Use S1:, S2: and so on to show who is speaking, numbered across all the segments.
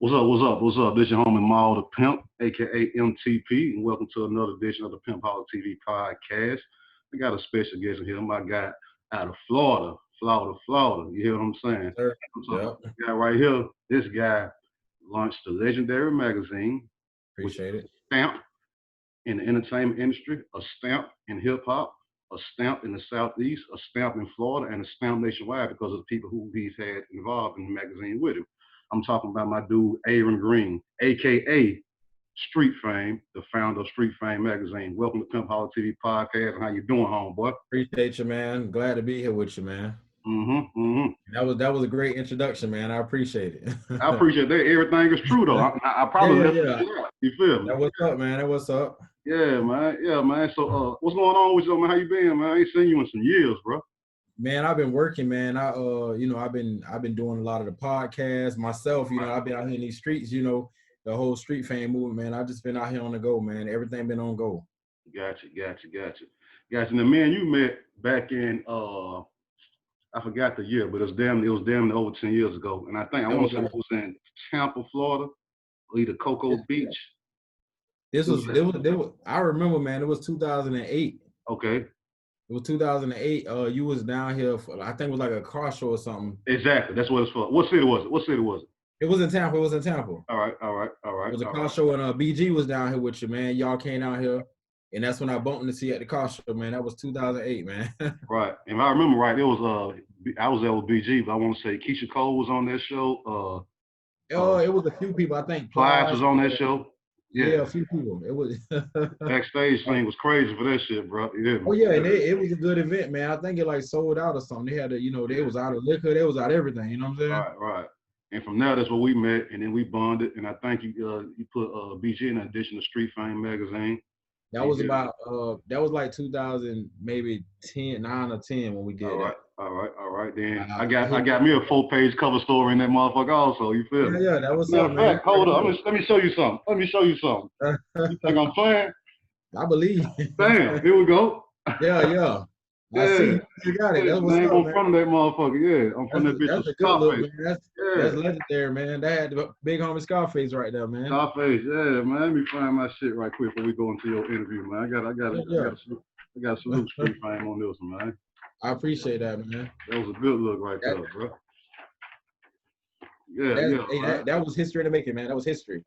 S1: What's up? What's up? What's up? This your homie Maal the Pimp, aka MTP, and welcome to another edition of the Pimpoholic TV podcast. I got a special guest in here, my guy out of Florida, Florida. You hear what I'm saying?
S2: Sir.
S1: I'm talking
S2: Yep.
S1: about this guy right here. This guy launched the legendary magazine, which
S2: Appreciate
S1: is
S2: it.
S1: a stamp in the entertainment industry, a stamp in hip hop, a stamp in the Southeast, a stamp in Florida, and a stamp nationwide because of the people who he's had involved in the magazine with him. I'm talking about my dude Aaron Green, aka Street Fame, the founder of Street Fame magazine. Welcome to Pimp Holler TV podcast. And how you doing, homeboy?
S2: Appreciate you, man. Glad to be here with you, man.
S1: Mm-hmm.
S2: That was a great introduction, man. I appreciate it.
S1: I appreciate that. Everything is true though. I probably left
S2: yeah.
S1: some shit out. You feel me?
S2: That what's up, man. That what's up.
S1: Yeah, man. Yeah, man. So, what's going on with you, man? How you been, man? I ain't seen you in some years, bro.
S2: Man, I've been working, man. I've been doing a lot of the podcasts myself. I've been out here in these streets. The whole Street Fame movement, man. I've just been out here on the go, man. Everything been on go.
S1: Gotcha. Now, man, you met back in I forgot the year, but it was damn near over 10 years ago. And I want to say it was in Tampa, Florida, or either Cocoa Beach.
S2: It was. I remember, man. It was 2008.
S1: Okay.
S2: It was 2008. You was down here for, I think it was like a car show or something.
S1: Exactly. That's what it's for. What city was it?
S2: It was in Tampa.
S1: All right.
S2: It was a car show, and BG was down here with you, man. Y'all came out here, and that's when I bumped into you at the car show, man. That was 2008, man.
S1: Right. And if I remember right, it was I was there with BG, but I want to say Keisha Cole was on that show.
S2: It was a few people, I think.
S1: Plies was on that show.
S2: Yeah, a few people. It was
S1: backstage thing was crazy for that shit, bro. Yeah.
S2: Oh yeah, and it was a good event, man. I think it like sold out or something. They had they was out of liquor, they was out of everything. You know what I'm saying?
S1: Right. And from there, that's where we met, and then we bonded. And I think you put BG in addition to Street Fame magazine.
S2: That was about that was like 2000, maybe 9 or 10 when we did that.
S1: All right. Then I got me a 4-page cover story in that motherfucker also. You feel me?
S2: Yeah, that was something. Man.
S1: Hold up, let me show you something. You think I'm playing?
S2: I believe.
S1: Damn, here we go.
S2: Yeah. I see you got it. That's what's up,
S1: man. I'm from that motherfucker. Yeah, I'm from that bitch.
S2: That's a good look, man. That's legendary, man. That had the big homie Scarface right there, man.
S1: Scarface, yeah, man. Let me find my shit right quick before we go into your interview, man. I got to salute Street Fame on this one, man.
S2: I appreciate that, man.
S1: That was a good look right there, bro. Yeah.
S2: That was history to make it, man. That was history.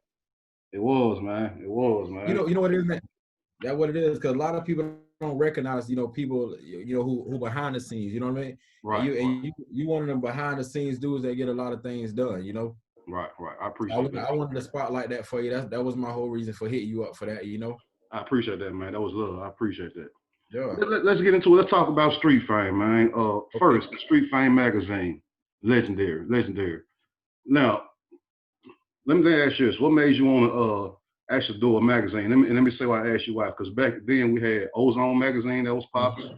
S1: It was, man.
S2: You know what it is, man. That's what it is, because a lot of people don't recognize, people, who behind the scenes. You know what I mean?
S1: Right.
S2: And you one of them behind the scenes dudes that get a lot of things done.
S1: Right. I appreciate that.
S2: I wanted to spotlight that for you. That was my whole reason for hitting you up for that.
S1: I appreciate that, man. That was love. I appreciate that.
S2: Yeah.
S1: Let's get into it. Let's talk about Street Fame, man. First, the Street Fame magazine, legendary. Now, let me ask you this: what made you want to actually do a magazine? Let me say why I asked you why. Because back then we had Ozone magazine that was popular.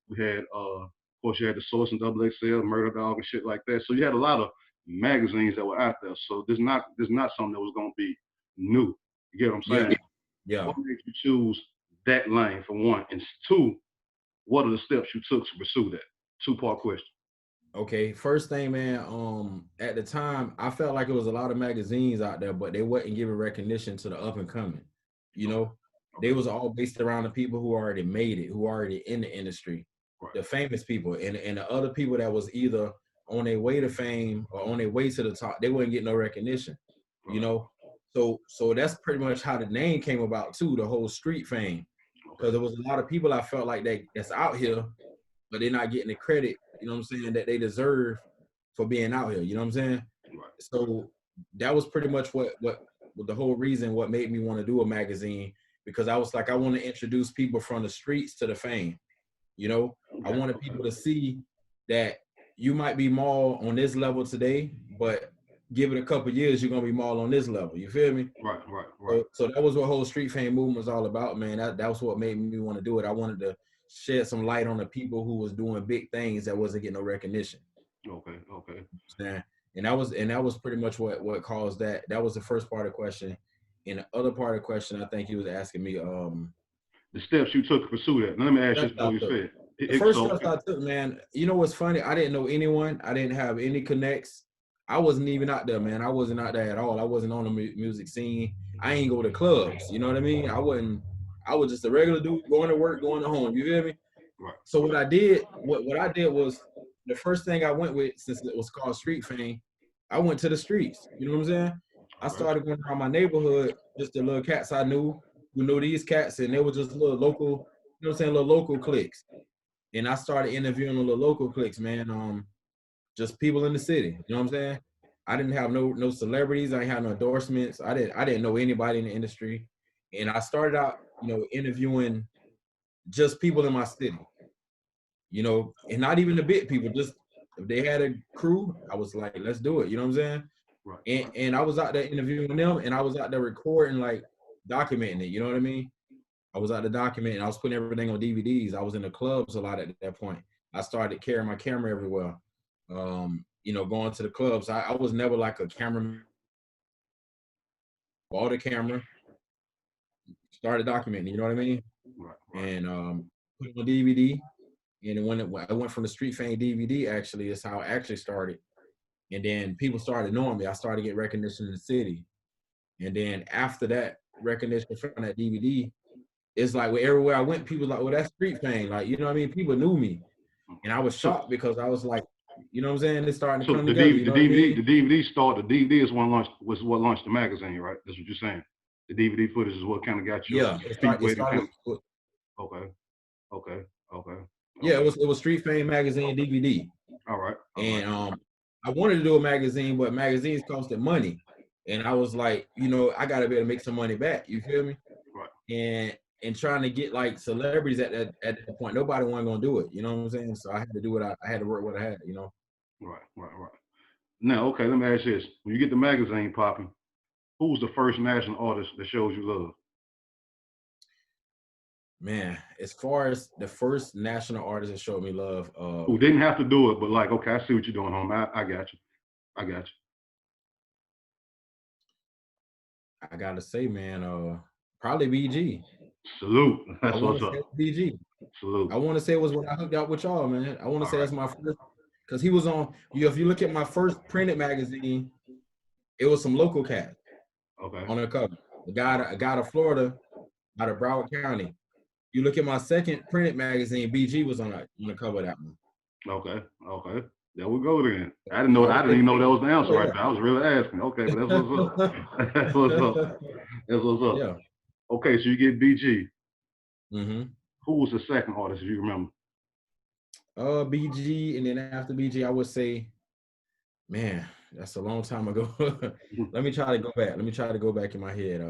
S1: We had, of course, you had the Source and Double XL, Murder Dog, and shit like that. So you had a lot of magazines that were out there. So there's not something that was gonna be new. You get what I'm saying?
S2: Yeah.
S1: What made you choose that lane for one, and two, what are the steps you took to pursue that? 2-part question.
S2: Okay, first thing, man, at the time, I felt like it was a lot of magazines out there, but they wasn't giving recognition to the up and coming. They was all based around the people who already made it, who already in the industry, the famous people, and the other people that was either on their way to fame or on their way to the top, they wouldn't get no recognition, So that's pretty much how the name came about too, the whole Street Fame, because there was a lot of people I felt like that's out here, but they're not getting the credit, that they deserve for being out here,
S1: Right.
S2: So that was pretty much what the whole reason what made me want to do a magazine, because I was like, I want to introduce people from the streets to the fame. I wanted people to see that you might be Maal on this level today, but give it a couple years, you're gonna be Maal on this level. You feel me?
S1: Right.
S2: So that was what whole Street Fame movement was all about, man. That was what made me want to do it. I wanted to shed some light on the people who was doing big things that wasn't getting no recognition.
S1: Okay.
S2: And that was pretty much what caused that. That was the first part of the question. And the other part of the question, I think he was asking me,
S1: the steps you took to pursue that. Now, let me ask you what you said.
S2: The first steps I took, man, what's funny? I didn't know anyone. I didn't have any connects. I wasn't even out there, man. I wasn't out there at all. I wasn't on the music scene. I ain't go to clubs. You know what I mean? I wasn't. I was just a regular dude going to work, going to home. You feel me?
S1: Right.
S2: So what I did, what I did was the first thing I went with, since it was called street fame, I went to the streets. You know what I'm saying? I
S1: Okay.
S2: started going around my neighborhood, just the little cats I knew who knew these cats, and they were just little local, you know what I'm saying, little local cliques. And I started interviewing the little local cliques, man. Just people in the city. You know what I'm saying? I didn't have no celebrities. I didn't have no endorsements. I didn't know anybody in the industry. And I started out, interviewing just people in my city, and not even the big people. Just if they had a crew, I was like, let's do it. You know what I'm saying?
S1: Right.
S2: And I was out there interviewing them, and I was out there recording, like documenting it. You know what I mean? I was out there documenting. I was putting everything on DVDs. I was in the clubs a lot at that point. I started carrying my camera everywhere. Going to the clubs. I was never like a cameraman. Bought a camera, started documenting. You know what I mean?
S1: Right.
S2: And put it on DVD. And when I went from the Street Fame DVD, actually, is how it actually started. And then people started knowing me. I started getting recognition in the city. And then after that recognition from that DVD, it's like everywhere I went, people like, well, that's Street Fame. Like, you know what I mean? People knew me. And I was shocked because I was like, you know what I'm saying? It's starting to
S1: So
S2: come
S1: the
S2: together. You know what I mean?
S1: The DVD started. The DVD is what launched the magazine, right? That's what you're saying. The DVD footage is what kind of got your
S2: Yeah.
S1: feet
S2: It
S1: wet and
S2: started
S1: kind
S2: with,
S1: of, okay, okay, okay,
S2: yeah,
S1: okay.
S2: it was Street Fame magazine DVD.
S1: All right, all right.
S2: And I wanted to do a magazine, but magazines costed money. And I was like, I gotta be able to make some money back. You feel me?
S1: Right.
S2: And trying to get like celebrities at that point, nobody wasn't gonna do it. You know what I'm saying? So I had to do what I had to work what I had.
S1: Right, right, right. Now, okay, let me ask you this. When you get the magazine popping, who's the first national artist that shows you love?
S2: Man, as far as the first national artist that showed me love,
S1: Who didn't have to do it, but like, okay, I see what you're doing, homie. I got you. I got you.
S2: I gotta say, man, probably BG.
S1: Salute.
S2: I
S1: That's
S2: want
S1: what's
S2: to say
S1: up.
S2: BG.
S1: Salute.
S2: I want to say it was when I hooked up with y'all, man. I want to
S1: All
S2: say
S1: right.
S2: that's my first, because he was on. If you look at my first printed magazine, it was some local cat
S1: Okay.
S2: on the cover. A guy to Florida, out of Broward County. You look at my second printed magazine, BG was on the cover of that one.
S1: Okay. Okay. There we go then. I didn't
S2: So
S1: know.
S2: I
S1: I
S2: would
S1: didn't
S2: say,
S1: even know that was the answer
S2: oh
S1: right there. I was really asking. Okay, but that's what's up. That's what's up. That's what's up.
S2: yeah.
S1: Okay, so you get BG.
S2: Mm-hmm.
S1: Who was the second artist, if you remember?
S2: BG, and then after BG, I would say, man, that's a long time ago. Let me try to go back. Let me try to go back in my head.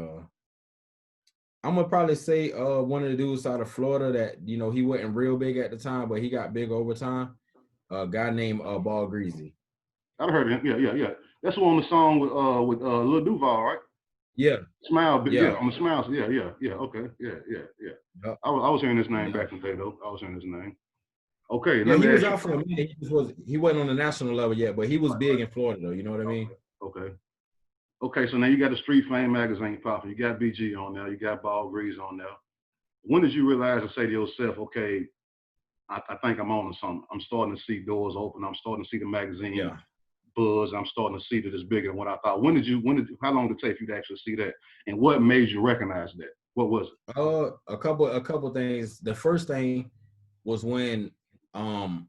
S2: I'm gonna probably say one of the dudes out of Florida that he wasn't real big at the time, but he got big over time. A guy named Ball Greasy.
S1: I heard him. Yeah, yeah, yeah. That's the one on the song with Lil Duval, right?
S2: Yeah,
S1: Smile, yeah,
S2: yeah,
S1: on the Smiles. Yeah, yeah, yeah. Okay, yeah, yeah, yeah.
S2: yep,
S1: I was hearing his name
S2: yeah.
S1: back in the day though. I was hearing his name. Okay,
S2: Yeah,
S1: let
S2: he
S1: me
S2: was
S1: ask you.
S2: out for a minute. He wasn't on the national level yet, but he was big in Florida though. You know what I mean?
S1: Okay. Okay, so now you got the Street Fame magazine popping. You got BG on there. You got Ball Grease on there. When did you realize and say to yourself, okay, I think I'm on to something. I'm starting to see doors open. I'm starting to see the magazine
S2: Yeah.
S1: buzz. I'm starting to see that it's bigger than what I thought. How long did it take you to actually see that? And what made you recognize that? What was it?
S2: A couple things. The first thing was um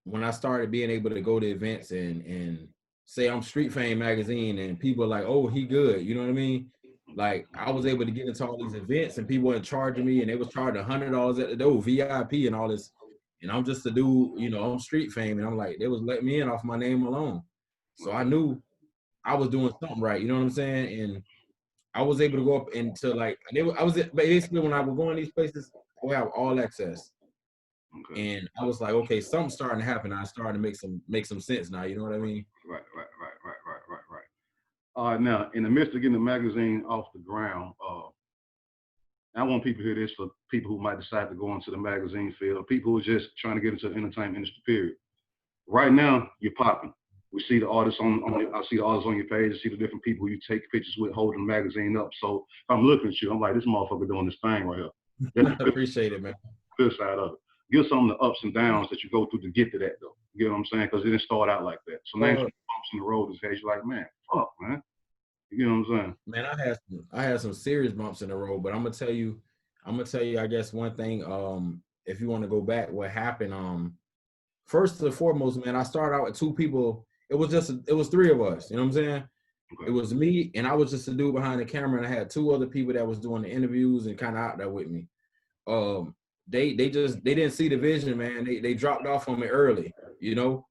S2: when I started being able to go to events and say I'm Street Fame magazine, and people are like, oh, he good. You know what I mean? Like I was able to get into all these events, and people weren't charging me, and they was charging $100 at the door, VIP and all this. And I'm just a dude, I'm Street Fame, and I'm like, they was letting me in off my name alone. So I
S1: Okay.
S2: knew I was doing something right. You know what I'm saying? And I was able to go up into like I was basically when I would go in these places, I would have all access.
S1: Okay.
S2: And I was like, okay, something's starting to happen. I started to make some sense now. You know what I mean?
S1: Right, right, right, right, right, right, right. Now, in the midst of getting the magazine off the ground, I want people to hear this for people who might decide to go into the magazine field, people who are just trying to get into the entertainment industry, period. Right now, you're popping. We see the artists I see the artists on your page. I see the different people you take pictures with holding the magazine up. So if I'm looking at you, I'm like, this motherfucker doing this thing right here. That's the
S2: Appreciate it, man.
S1: good side of it. Give some of the ups and downs that you go through to get to that, though. You know what I'm saying? Because it didn't start out like that. So names bumps in the road is you're like, man, fuck, man. You know what I'm saying?
S2: Man, I had some serious bumps in the road, but I'm gonna tell you, I guess one thing, if you want to go back, what happened, first and foremost, man, I started out with two people. It was three of us, you know what I'm saying?
S1: Okay.
S2: It was me, and I was just a dude behind the camera, and I had two other people that was doing the interviews and kind of out there with me. They didn't see the vision, man. They dropped off on me early, you know,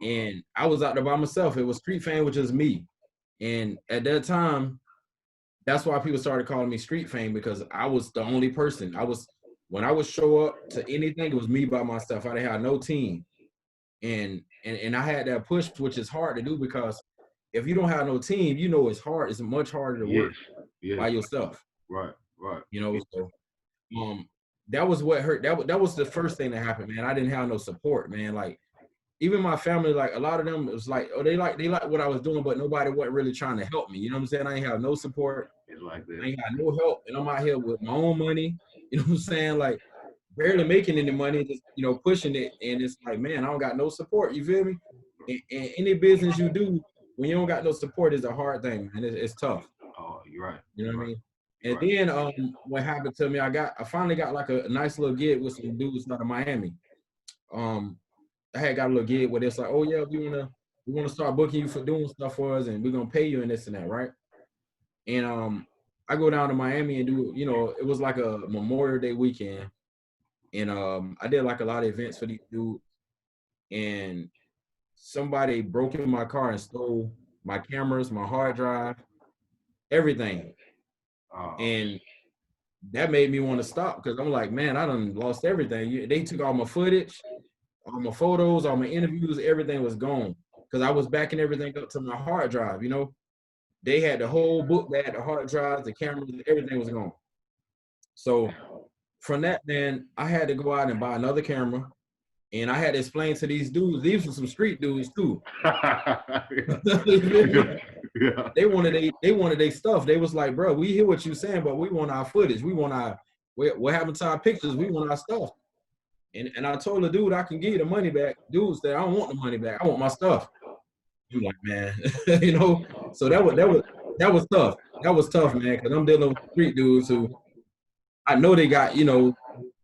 S2: and I was out there by myself. It was Street Fame, which is me. And at that time, that's why people started calling me Street Fame, because I was the only person. When I would show up to anything, it was me by myself. I didn't have no team. And I had that push, which is hard to do, because if you don't have no team, you know it's hard. It's much harder to work by yourself.
S1: Right.
S2: You know, so that was what hurt. That was the first thing that happened, man. I didn't have no support, man. Like, even my family, like a lot of them, it was like, oh, they like what I was doing, but nobody wasn't really trying to help me. You know what I'm saying? I ain't have no support.
S1: It's like that.
S2: I ain't got no help, and I'm out here with my own money. You know what I'm saying? Like, barely making any money, just, you know, pushing it, and it's like, man, I don't got no support. You feel me? And any business you do, when you don't got no support, is a hard thing, man. It's tough.
S1: Oh, you're right.
S2: You know what I mean? And
S1: Right.
S2: then what happened to me, I finally got like a nice little gig with some dudes out of Miami. I had got a little gig where it's like, oh yeah, we wanna start booking you for doing stuff for us, and we're gonna pay you and this and that, right? And I go down to Miami and do, you know, it was like a Memorial Day weekend, and I did like a lot of events for these dudes, and somebody broke in my car and stole my cameras, my hard drive, everything. And that made me want to stop, because I'm like, man, I done lost everything. They took all my footage, all my photos, all my interviews, everything was gone, because I was backing everything up to my hard drive. You know, they had the whole book bag, the hard drives, the cameras, everything was gone. So from that, man, I had to go out and buy another camera, and I had to explain to these dudes. These were some street dudes too.
S1: Yeah.
S2: They wanted their stuff. They was like, bro, we hear what you're saying, but we want our footage. We want our what happened to our pictures. We want our stuff. And I told the dude, I can give you the money back. Dude said, I don't want the money back. I want my stuff. I'm like, man, you know. So that was tough. That was tough, man, because I'm dealing with street dudes who I know they got, you know,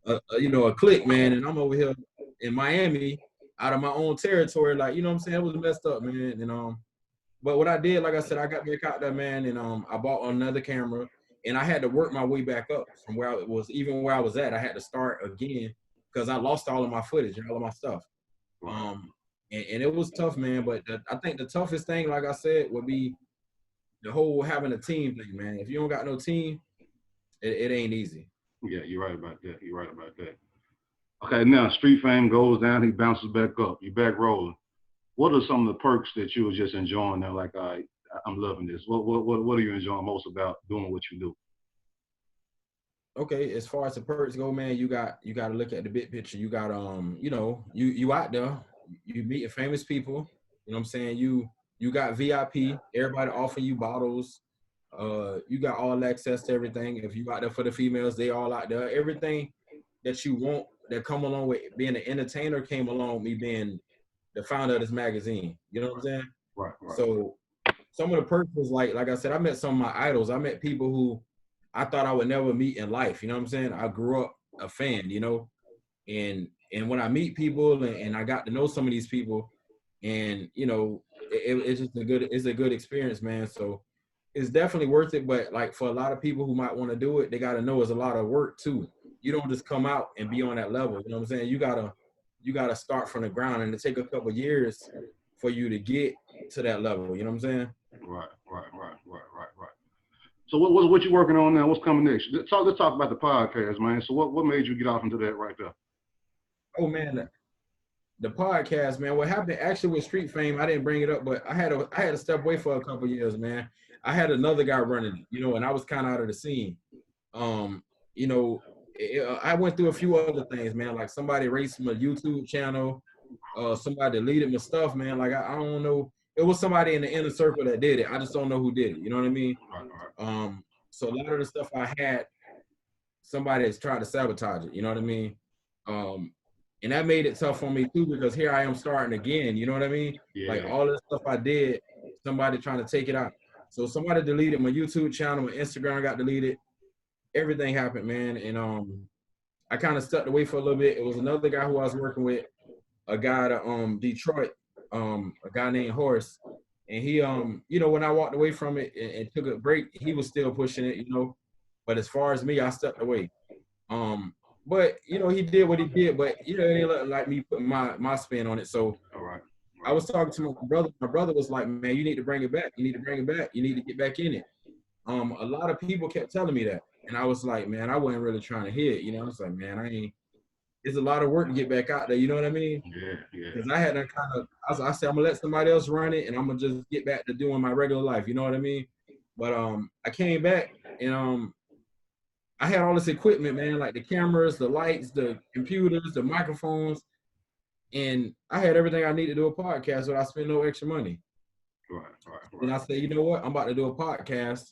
S2: a clique, man, and I'm over here in Miami, out of my own territory. Like, you know what I'm saying? It was messed up, man. And but what I did, like I said, I got back out there, man, and I bought another camera, and I had to work my way back up from where I was, even where I was at. I had to start again, because I lost all of my footage and all of my stuff. And it was tough, man. But I think the toughest thing, like I said, would be the whole having a team thing, man. If you don't got no team, it ain't easy.
S1: Yeah, you're right about that. You're right about that. Okay, now Street Fame goes down, he bounces back up. You back rolling. What are some of the perks that you were just enjoying now? Like, I'm loving this. What are you enjoying most about doing what you do?
S2: Okay, as far as the perks go, man, you got to look at the big picture. You got you know, you out there, you meeting famous people. You know what I'm saying? You got VIP. Everybody offering you bottles. You got all access to everything. If you out there for the females, they all out there. Everything that you want that come along with being an entertainer came along with me being the founder of this magazine. You know what I'm saying?
S1: Right.
S2: So some of the perks was like I said, I met some of my idols. I met people who I thought I would never meet in life. You know what I'm saying? I grew up a fan, you know, and when I meet people and I got to know some of these people, and you know, it's just a good experience, man. So it's definitely worth it. But like, for a lot of people who might want to do it, they got to know it's a lot of work too. You don't just come out and be on that level. You know what I'm saying? You gotta start from the ground, and it take a couple of years for you to get to that level. You know what I'm saying?
S1: Right. So what you working on now? What's coming next? Let's talk about the podcast, man. So what made you get off into that right there?
S2: Oh man, the podcast, man. What happened actually with Street Fame? I didn't bring it up, but I had to step away for a couple of years, man. I had another guy running it, you know, and I was kind of out of the scene. You know, I went through a few other things, man. Like, somebody erased my YouTube channel. Somebody deleted my stuff, man. Like, I don't know. It was somebody in the inner circle that did it. I just don't know who did it. You know what I mean? So a lot of the stuff I had, somebody has tried to sabotage it. You know what I mean? And that made it tough for me too, because here I am starting again. You know what I mean? Like
S1: Yeah.
S2: all this stuff I did, somebody trying to take it out. So somebody deleted my YouTube channel, my Instagram got deleted. Everything happened, man. And I kind of stepped away for a little bit. It was another guy who I was working with, a guy to Detroit, a guy named Horace. And he you know, when I walked away from it and took a break, he was still pushing it, you know. But as far as me, I stepped away. But you know, he did what he did, but you know, it didn't look like me putting my spin on it. So
S1: All right.
S2: I was talking to my brother. My brother was like, man, you need to bring it back. You need to bring it back. You need to get back in it. A lot of people kept telling me that. And I was like, man, I wasn't really trying to hear it. You know, I was like, man, I ain't, it's a lot of work to get back out there. You know what I mean?
S1: Yeah, yeah.
S2: Because I had to kind of, I said, I'm gonna let somebody else run it and I'm gonna just get back to doing my regular life. You know what I mean? But I came back and I had all this equipment, man, like the cameras, the lights, the computers, the microphones, and I had everything I needed to do a podcast without spending no extra money.
S1: Right, right,
S2: And I
S1: right.
S2: said, you know what? I'm about to do a podcast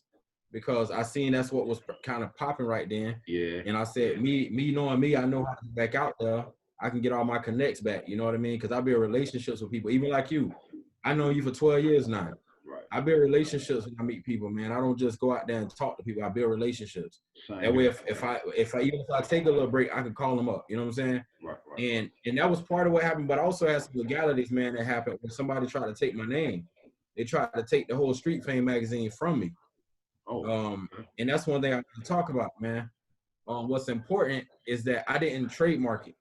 S2: because I seen that's what was kind of popping right then.
S1: Yeah.
S2: And I said, me knowing me, I know how to get back out there. I can get all my connects back. You know what I mean? Because I build relationships with people, even like you. I know you for 12 years now.
S1: Right.
S2: I build relationships when I meet people, man. I don't just go out there and talk to people. I build relationships.
S1: Same
S2: That way,
S1: here.
S2: if I even if I take a little break, I can call them up. You know what I'm saying?
S1: Right, right.
S2: And that was part of what happened. But I also had some legalities, man, that happened when somebody tried to take my name. They tried to take the whole Street Fame magazine from me.
S1: Oh, okay.
S2: And that's one thing I want to talk about, man. What's important is that I didn't trademark it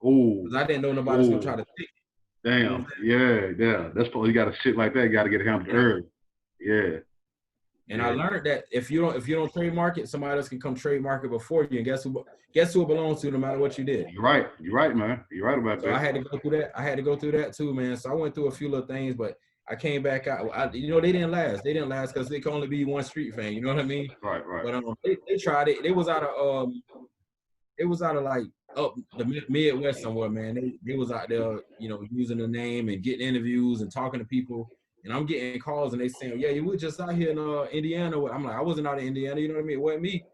S1: Oh,
S2: because I didn't know nobody's gonna try to take it. You know
S1: damn. Yeah, yeah. That's probably, you got to shit like that. You got to get it handled early. Yeah.
S2: And
S1: Yeah.
S2: I learned that if you don't trademark it, somebody else can come trademark it before you. And guess who it belongs to, no matter what you did.
S1: You're right. You're right, man. You're right about
S2: So
S1: that.
S2: I had to go through that. I had to go through that too, man. So I went through a few little things, but I came back out. You know, they didn't last. They didn't last because it can only be one Street Fame. You know what I mean?
S1: Right, right.
S2: But they tried it. It was out of like up the Midwest somewhere, man. They was out there, you know, using the name and getting interviews and talking to people. And I'm getting calls and they saying, yeah, you were just out here in Indiana. I'm like, I wasn't out in Indiana. You know what I mean? It wasn't me.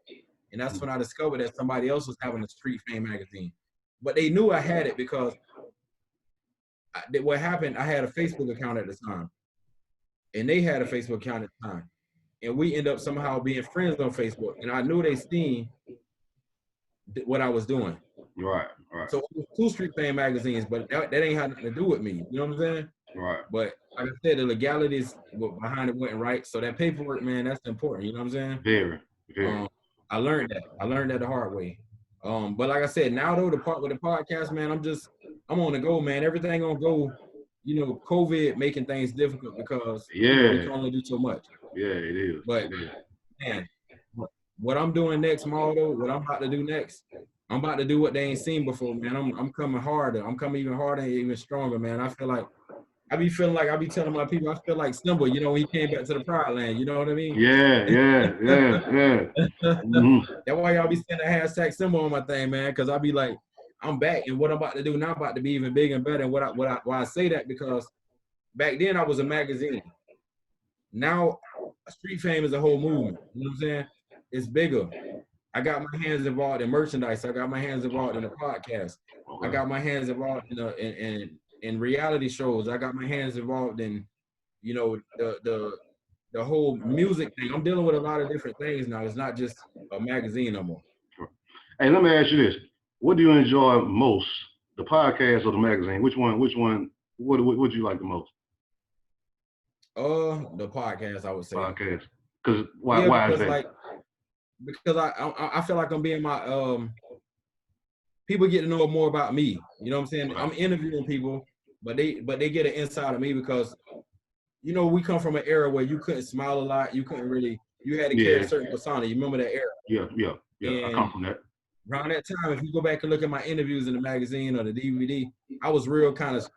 S2: And that's when I discovered that somebody else was having a Street Fame magazine. But they knew I had it because what happened, I had a Facebook account at the time. And they had a Facebook account at the time. And we end up somehow being friends on Facebook. And I knew they seen what I was doing.
S1: Right, right.
S2: So it was 2 Street Fame magazines, but that ain't had nothing to do with me. You know what I'm saying?
S1: Right.
S2: But like I said, the legalities behind it wasn't right. So that paperwork, man, that's important. You know what I'm saying?
S1: Very, very.
S2: I learned that. I learned that the hard way. But like I said, now though, the part with the podcast, man, I'm on the go, man. Everything on go. You know, COVID making things difficult because you know, we can only do so much.
S1: Yeah, it is.
S2: But man, what I'm doing next, Maal, though, what I'm about to do next, I'm about to do what they ain't seen before, man. I'm coming harder. I'm coming even harder and even stronger, man. I be feeling like I be telling my people, I feel like Simba, you know, when he came back to the Pride Land, you know what I mean?
S1: Yeah, yeah, yeah, yeah. Mm-hmm.
S2: That's why y'all be saying the hashtag Simba on my thing, man, because I be like, I'm back, and what I'm about to do now about to be even bigger and better. And why I say that, because back then I was a magazine. Now Street Fame is a whole movement. You know what I'm saying? It's bigger. I got my hands involved in merchandise. I got my hands involved in the podcast. I got my hands involved in reality shows. I got my hands involved in, you know, the whole music thing. I'm dealing with a lot of different things now. It's not just a magazine no more.
S1: Hey, let me ask you this: what do you enjoy most, the podcast or the magazine? Which one? What do you like the most?
S2: The podcast, I would say.
S1: Podcast. Because why is that?
S2: Like, because I feel like I'm being my people get to know more about me. You know what I'm saying?
S1: Right.
S2: I'm interviewing people, but they get an insight of me because, you know, we come from an era where you couldn't smile a lot. You couldn't really. You had to carry a certain persona. You remember that era?
S1: Yeah. And I come from that.
S2: Around that time, if you go back and look at my interviews in the magazine or the DVD, I was real kind of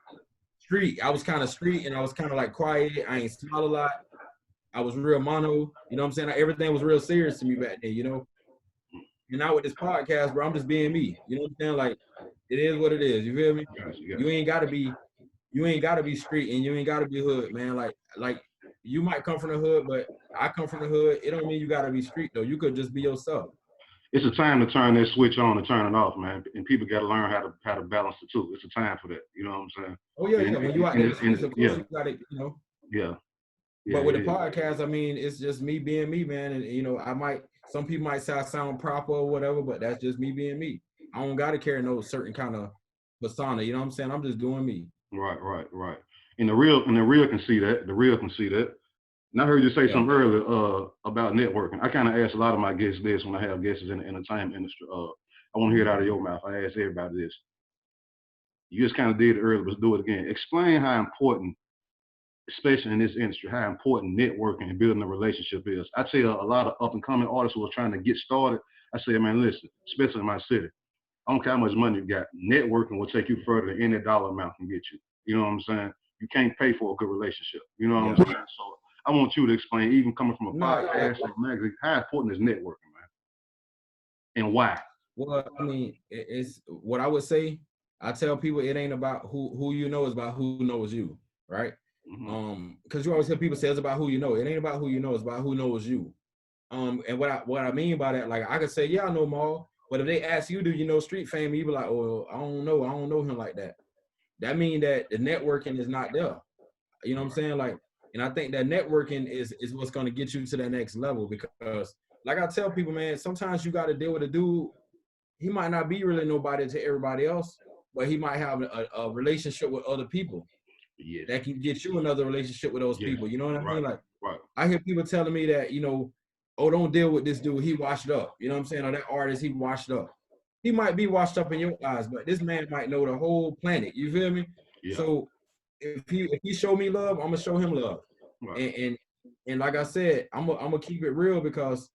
S2: street. I was kind of street, and I was kind of like quiet. I ain't smile a lot. I was real mono. You know what I'm saying? Everything was real serious to me back then, you know? And now with this podcast, bro, I'm just being me. You know what I'm saying? Like, it is what it is. You feel me?
S1: Yes.
S2: You ain't gotta be street, and you ain't gotta be hood, man. Like you might come from the hood, but I come from the hood. It don't mean you gotta be street though. You could just be yourself.
S1: it's a time to turn that switch on and turn it off, man. And people got to learn how to balance the two. It's a time for that. You know what I'm saying?
S2: Oh yeah,
S1: And,
S2: yeah. When you out
S1: and,
S2: there in
S1: and,
S2: the streets, of course
S1: yeah,
S2: you gotta, you know.
S1: yeah, yeah,
S2: But with
S1: it
S2: the
S1: is.
S2: podcast, I mean, it's just me being me, man. And you know, some people might say I sound proper or whatever, but that's just me being me. I don't gotta carry no certain kind of persona. You know what I'm saying? I'm just doing me.
S1: Right, right, right. And the real can see that. The real can see that. And I heard you say
S2: Yeah.
S1: something earlier about networking. I kind of ask a lot of my guests this when I have guests in the entertainment industry. I want to hear it out of your mouth. I ask everybody this. You just kind of did it earlier, but do it again. Explain how important, especially in this industry, how important networking and building a relationship is. I tell a lot of up and coming artists who are trying to get started, I say, man, listen, especially in my city, I don't care how much money you got. Networking will take you further than any dollar amount can get you. You know what I'm saying? You can't pay for a good relationship. You know what I'm
S2: Yeah.
S1: saying? So I want you to explain, even coming from a
S2: No, yeah.
S1: podcast or magazine, how important is networking, man, and why?
S2: Well, I mean, it's what I would say. I tell people it ain't about who you know, it's about who knows you, right?
S1: Mm-hmm.
S2: Because you always hear people say it's about who you know. It ain't about who you know, it's about who knows you. And what I mean by that, like I could say, yeah, I know Maul, but if they ask you, do you know Street Fame, you be like, oh, I don't know him like that. That means that the networking is not there. You know what I'm saying? Like, and I think that networking is what's going to get you to that next level because, like I tell people, man, sometimes you got to deal with a dude. He might not be really nobody to everybody else, but he might have a relationship with other people
S1: Yes.
S2: that can get you another relationship with those
S1: Yes.
S2: people. You know what I mean?
S1: Right.
S2: Like,
S1: Right.
S2: I hear people telling me that, you know, oh, don't deal with this dude. He washed up. You know what I'm saying? Or that artist, he washed up. He might be washed up in your eyes, but this man might know the whole planet. You feel me?
S1: Yeah.
S2: So if he show me love, I'm gonna show him love.
S1: Right.
S2: And like I said, I'm gonna keep it real because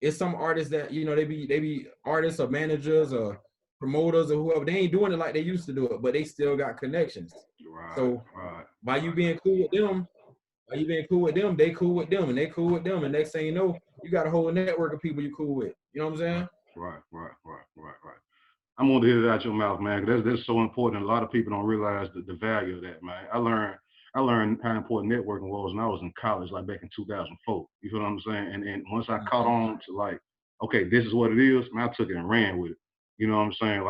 S2: it's some artists that you know they be artists or managers or promoters or whoever. They ain't doing it like they used to do it, but they still got connections.
S1: Right.
S2: So
S1: Right.
S2: by you being cool with them, they cool with them, and they cool with them. And next thing you know, you got a whole network of people you cool with. You know what I'm
S1: Right.
S2: saying?
S1: Right. Right. Right. Right. Right. I'm gonna hear it out your mouth, man. That's so important. A lot of people don't realize the value of that, man. I learned how important networking was when I was in college, like back in 2004. You feel what I'm saying? And once I caught
S2: Mm-hmm.
S1: on to like, okay, this is what it is, man, I took it and ran with it. You know what I'm saying?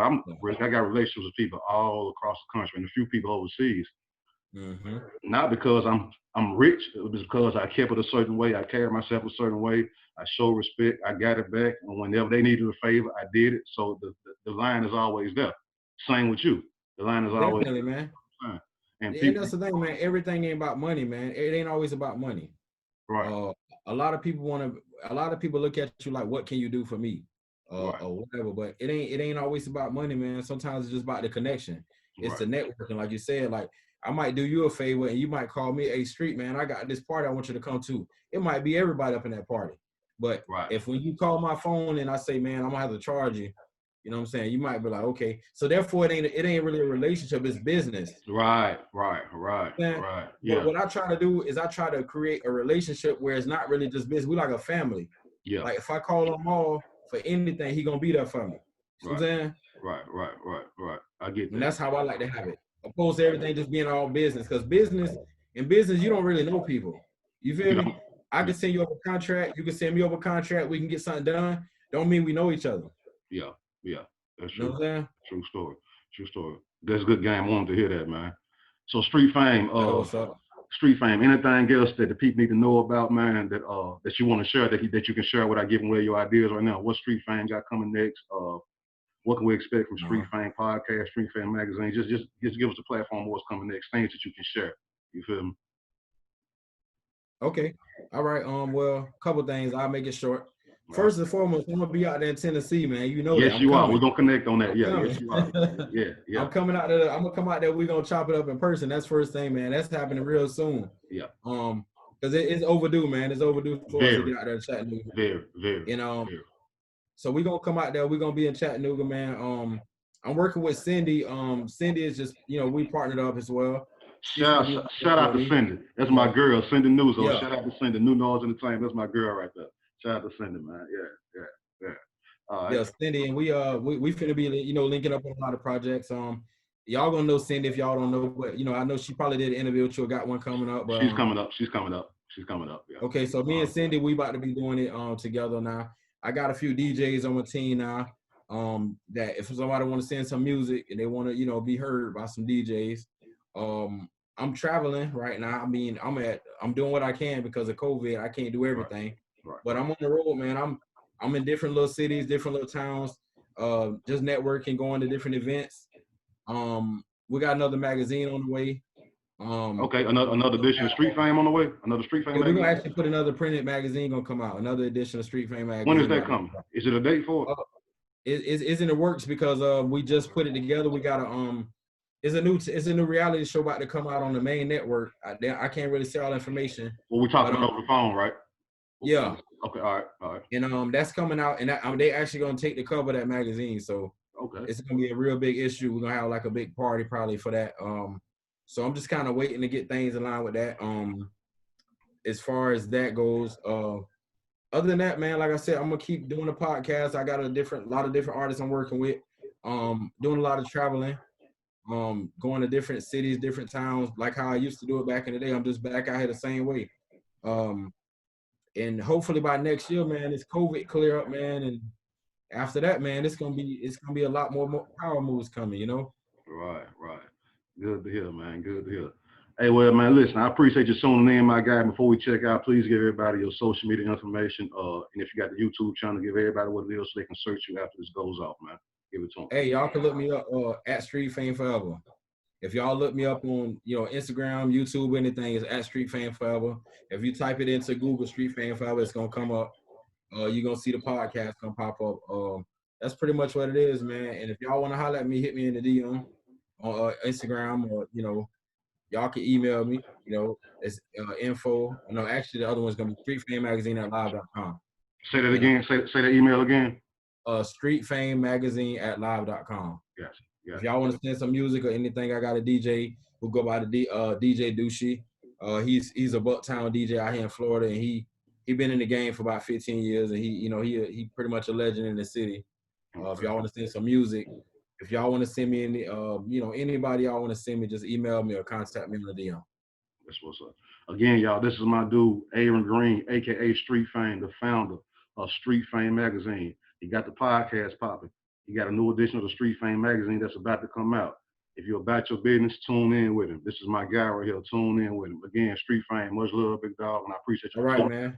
S1: Like I got relationships with people all across the country and a few people overseas.
S2: Mm-hmm.
S1: Not because I'm rich, it was because I kept it a certain way. I carried myself a certain way. I showed respect. I got it back. And whenever they needed a favor, I did it. So the line is always there. Same with you. The line is always
S2: Definitely, man.
S1: there. And
S2: And
S1: people,
S2: that's the thing, man. Everything ain't about money, man. It ain't always about money.
S1: right,
S2: Uh, a lot of people want to. A lot of people look at you like, "What can you do for me?"
S1: right,
S2: Or whatever. But it ain't always about money, man. Sometimes it's just about the connection. It's
S1: right,
S2: the networking, like you said. Like I might do you a favor, and you might call me, "Hey, Street man, I got this party I want you to come to." It might be everybody up in that party, but
S1: right,
S2: if when you call my phone and I say, "Man, I'm gonna have to charge you," you know what I'm saying? You might be like, "Okay." So therefore, it ain't really a relationship. It's business.
S1: right, right, right,
S2: Man,
S1: right.
S2: but
S1: Yeah,
S2: what I try to do is I try to create a relationship where it's not really just business. We like a family.
S1: yeah,
S2: Like if I call him all for anything, he gonna be there for me. You know what I'm
S1: right,
S2: saying?
S1: right, right, right, right. I get
S2: And
S1: that.
S2: that's how I like to have it. Opposed to everything just being all business. Because in business, you don't really know people. You feel
S1: You
S2: me?
S1: know,
S2: I
S1: yeah,
S2: can send you over a contract. You can send me over a contract. We can get something done. Don't mean we know each other.
S1: yeah, yeah. That's
S2: You know
S1: true.
S2: what I'm saying?
S1: True story. True story. That's a good game. I wanted to hear that, man. So street fame,
S2: That's what's up.
S1: street fame. Anything else that the people need to know about, man? That you want to share that you can share without giving away your ideas right now. What street fame got coming next? What can we expect from Street
S2: Uh-huh.
S1: Fame Podcast, Street Fame Magazine? Just give us a platform of what's coming next, things that you can share. You feel me?
S2: Okay. All right. Well, couple things. I'll make it short.
S1: All right.
S2: First and foremost, I'm gonna be out there in Tennessee, man. You know that.
S1: Yes,
S2: I'm
S1: you are. We're
S2: coming.
S1: gonna connect on that.
S2: I'm
S1: Yeah, yes,
S2: coming.
S1: you are. Yeah, yeah,
S2: I'm coming out there. I'm gonna come out there. We're gonna chop it up in person. That's first thing, man. That's happening real soon.
S1: yeah.
S2: Because it's overdue, man. It's overdue for us to
S1: Very,
S2: get out there to Chattanooga.
S1: very, very,
S2: And
S1: very.
S2: so we're gonna come out there. We're gonna be in Chattanooga, man. I'm working with Cindy. Cindy is just, we partnered up as well. She's gonna
S1: Shout,
S2: be out there
S1: shout out
S2: for
S1: to
S2: me.
S1: Cindy. That's
S2: You
S1: my
S2: know,
S1: girl, Cindy Newzo.
S2: yeah.
S1: Shout out to Cindy, New Noise Entertainment. That's my girl right there. Shout out to Cindy, man. Yeah, yeah, yeah. All right.
S2: Yeah, Cindy, and we finna be linking up on a lot of projects. Y'all gonna know Cindy if y'all don't know, but I know she probably did an interview with you or got one coming up. But
S1: She's coming up. She's coming up. She's coming up. Yeah.
S2: okay, so me and Cindy, we about to be doing it together now. I got a few DJs on my team now. That if somebody want to send some music and they want to, you know, be heard by some DJs, I'm traveling right now. I mean, I'm doing what I can because of COVID. I can't do everything, but I'm on the road, man. I'm in different little cities, different little towns, just networking, going to different events. We got another magazine on the way.
S1: Okay, another edition of Street Fame on the way. Another Street Fame
S2: Yeah, we're
S1: magazine.
S2: gonna actually put another printed magazine gonna come out. Another edition of Street Fame magazine.
S1: When is that coming? Is it a date for it?
S2: It's in the works because we just put it together. We got a it's a new reality show about to come out on the main network. I can't really say all information.
S1: Well, we're talking over the phone, right?
S2: Yeah.
S1: Okay. All right.
S2: And that's coming out, and they actually gonna take the cover of that magazine. So it's gonna be a real big issue. We're gonna have like a big party probably for that. So I'm just kind of waiting to get things in line with that. As far as that goes, other than that, man, like I said, I'm gonna keep doing the podcast. I got a lot of different artists I'm working with. Doing a lot of traveling, going to different cities, different towns, like how I used to do it back in the day. I'm just back out here the same way. And hopefully by next year, man, this COVID clear up, man, and after that, man, it's gonna be a lot more power moves coming, you know.
S1: Right. Good to hear, man. Good to hear. Hey, well, man, listen, I appreciate you tuning in, my guy. Before we check out, please give everybody your social media information. And if you got the YouTube channel, give everybody what it is so they can search you after this goes off, man. Give it to them.
S2: Hey, y'all can look me up at Street Fame Forever. If y'all look me up on, you know, Instagram, YouTube, anything, it's at Street Fame Forever. If you type it into Google Street Fame Forever, it's gonna come up. You're gonna see the podcast gonna pop up. That's pretty much what it is, man. And if y'all wanna holler at me, hit me in the DM on Instagram, or you know, y'all can email me. You know, it's info. No, actually, the other one's gonna be streetfamemagazine@live.com.
S1: Say that again. Say that email again.
S2: Streetfamemagazine@live.com.
S1: Yes.
S2: If y'all want to send some music or anything, I got a DJ who go by the DJ Douchey. He's a Bucktown DJ out here in Florida, and he been in the game for about 15 years, and he pretty much a legend in the city. If y'all want to send some music, if y'all want to send me any anybody y'all want to send me, just email me or contact me on the DM.
S1: That's what's up. Again, y'all, this is my dude, Aaron Green, aka Street Fame, the founder of Street Fame Magazine. He got the podcast popping. He got a new edition of the Street Fame Magazine that's about to come out. If you're about your business, tune in with him. This is my guy right here. Tune in with him. Again, Street Fame, much love, big dog, and I appreciate you.
S2: All right, man.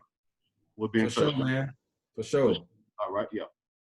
S1: We'll be in touch.
S2: For sure, man. For sure.
S1: All right, yeah.